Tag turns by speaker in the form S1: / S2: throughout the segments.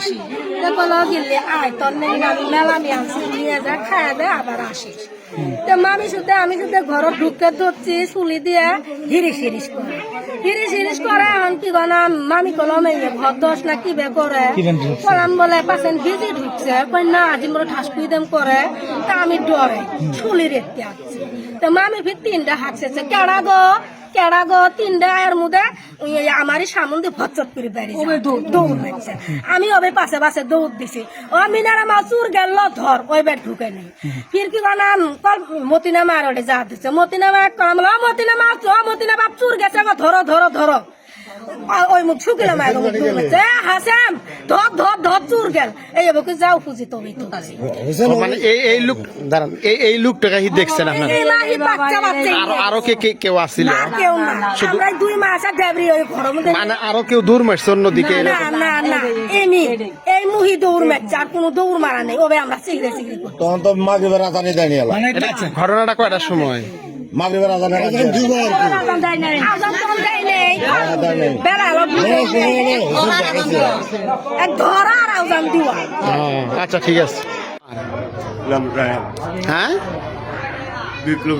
S1: আসি বলো গেলে আয় তোর নেই আমি মেলা নিয়ে আসি নিয়ে যা খায় দেয় আবার আসিস তো আমি শুধু ঘর ঢুকে ধরছি চুলি দিয়ে হিরিস হিরিস করে এখন কি গনা মামি কলমে ঘর দোষ না কি বে করে কলাম বলে পাশেন ভিজি ঢুকছে কই না আজি মোর ঠাসকুই দেম করে তা আমি ডরে চুলি রেখতে আসছি তো মামি ফির 3টা হাঁকছে কেডা গো 3টা এর মধ্যে আমারই সামনে ভচ্চত করে বেরিয়েছে দৌড় মারছে আমি ওবে পাশে দৌড় দিছি ও মিনারা মাছুর গেল ধর ওই বেড ঢুকে নেই ফির কি বানাম কল মতিনা মার ওটা যা দিচ্ছে মতিনা মার কলাম মতিনা মাছ মতিনা বাপ চুর গেছে গো ধরো ওই মুখ শুকিলাম হাসাম ধর চুর গেল এই বুকে যাও খুঁজি তুমি তো
S2: মানে এই লোক দাঁড়ান এই লোকটাকে দেখছেন আপনারা আরো কেউ আসছিল
S1: কেউ না আমরা 2 মাস আগে ওই ঘরের মধ্যে
S2: মানে আরো কেউ দৌড় মারছে অন্যদিকে
S1: না এই মুহি দৌড় মারছে আর কোনো দৌড় মারা নেই ওবে আমরা চিগড়ে
S3: তখন তো মাগরিবের আজানে দেয়নি
S2: ঘটনাটা কয়টার সময়
S3: মাগরিবের আজানে
S2: আচ্ছা ঠিক আছে হ্যাঁ
S3: বিপ্লব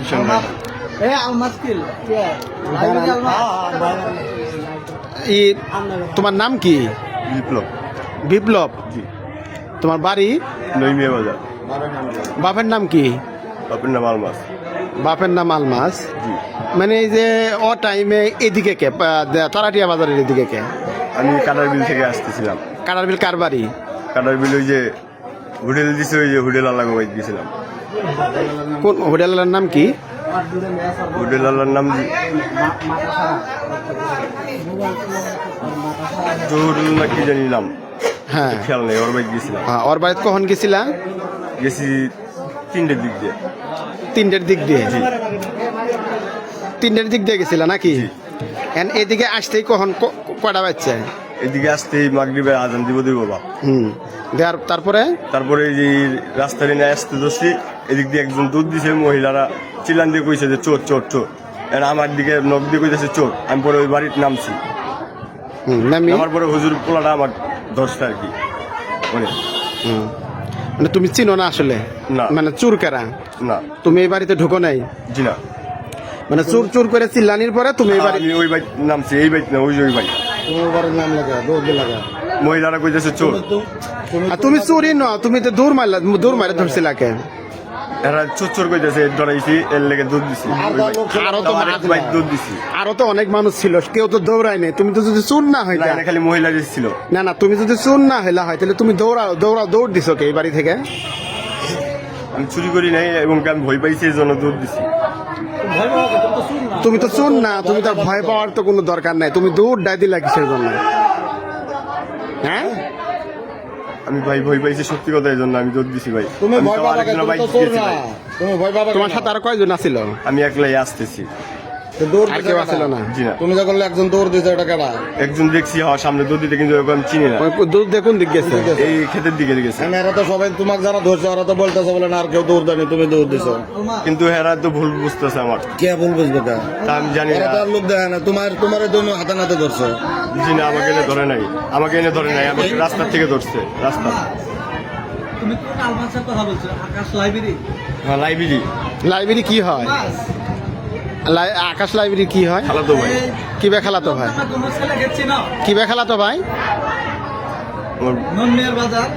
S2: তোমার নাম কি বিপ্লব তোমার বাড়ি
S3: নইমিয়া বাজার
S2: বাপের নাম কি বাপের নাম আলমাস মানে এই যে ও টাইমে এদিকে কে তারাটিয়া বাজারের এদিকে কে
S3: আমি কাটার বিল থেকে আসতেছিলাম
S2: কাটার বিল কার বাড়ি
S3: কাটার বিল ওই যে হোটেল দিছে ওই যে হোটেল আলাগো গেছিলাম
S2: কোন হোটেলের নাম কি
S3: হোটেল আলার নাম হোটেল না কি জানি নাম
S2: হ্যাঁ
S3: খেয়াল নেই ওর বাইক গেছিলাম
S2: ওর বাড়িতে কখন গেছিলা
S3: গেছি 3টের দিক দিয়ে
S2: 3টের দিক দিয়ে 3টের দিক দিয়ে গেছিলা নাকি এদিকে আসতেই কখন কয়টা বাজছে
S3: এদিকে আসতেই মাগরিবের আজান দিব বাবা তারপরে এই যে রাস্তা নিয়ে আসতে ধরছি এদিক দিয়ে একজন দুধ দিছে মহিলারা চিল্লান দিয়ে কইছে যে চোর আমার দিকে নখ দিয়ে কইতেছে চোর আমি পরে ওই বাড়ির নামছি আমার পরে হুজুর পোলাটা আমার ধরছে আর কি
S2: মানে তুমি চিনো না আসলে
S3: না
S2: মানে চুর কারা
S3: না
S2: তুমি এই বাড়িতে ঢুকো নাই
S3: জি না
S2: মানে চুর করে চিল্লানির পরে তুমি এই বাড়ি
S3: ওই বাইক নামছি এই বাইক না ওই বাইক
S2: নাম লাগা
S3: মহিলারা কইতেছে চোর
S2: তুমি চুরি ন তুমি তো দৌড় মারে ধরছিলা কে
S3: এরা চোর কইতেছে ডরাইছি এর লেগে দুধ দিছি দুধ দিছি
S2: আরো তো অনেক মানুষ ছিল কেউ তো দৌড়ায় নাই তুমি তো যদি চুর না হইতা
S3: খালি মহিলা ছিল
S2: না তুমি যদি চুর না হইলা হয় তাহলে তুমি দৌড় দিছো কে এই বাড়ি থেকে
S3: আমি চুরি করি নাই এবং আমি ভয় পাইছি এই জন্য দৌড় দিছি
S2: তুমি তো চুর না তুমি তো ভয় পাওয়ার তো কোনো দরকার নাই তুমি দৌড় ডাই দিলা কিসের জন্য হ্যাঁ
S3: আমি ভাই ভয় পাইছি সত্যি কথা এই জন্য আমি দৌড় দিছি ভাই
S2: তোমার সাথে আর কয়জন আছিল
S3: আমি একলাই আসতেছি
S2: কেউ আসছিল না
S3: তুমি যখন একজন দৌড় দিতে ওটা কেডা একজন দেখছি সামনে দৌড় দিতে কিন্তু আমি চিনি না
S2: দৌড় দেখুন দিক গেছে
S3: এই ক্ষেতের দিকে গেছে
S4: এরা তো সবাই তোমাকে যারা ধরছে ওরা তো বলতেছে বলে না আর কেউ দৌড় দেয়নি তুমি দৌড় দিছো
S3: কিন্তু এরা তো ভুল বুঝতেছে আমার
S4: কে ভুল বুঝবে তা
S3: আমি জানি না
S4: তার লোক দেখে না তোমার জন্য হাতে নাতে ধরছে
S3: জি না আমাকে এনে ধরে নাই আমাকে রাস্তার থেকে ধরছে রাস্তা
S5: তুমি কোন আলমাসের কথা বলছো আকাশ লাইব্রেরি
S3: হ্যাঁ
S2: লাইব্রেরি কি হয় আকাশ লাইব্রেরি কি হয়
S3: খালাতো ভাই
S2: কি বে খালাতো ভাই
S5: তোমার ছেলে গেছি না
S2: কি বে খালাতো ভাই
S5: নন্দিয়ার বাজার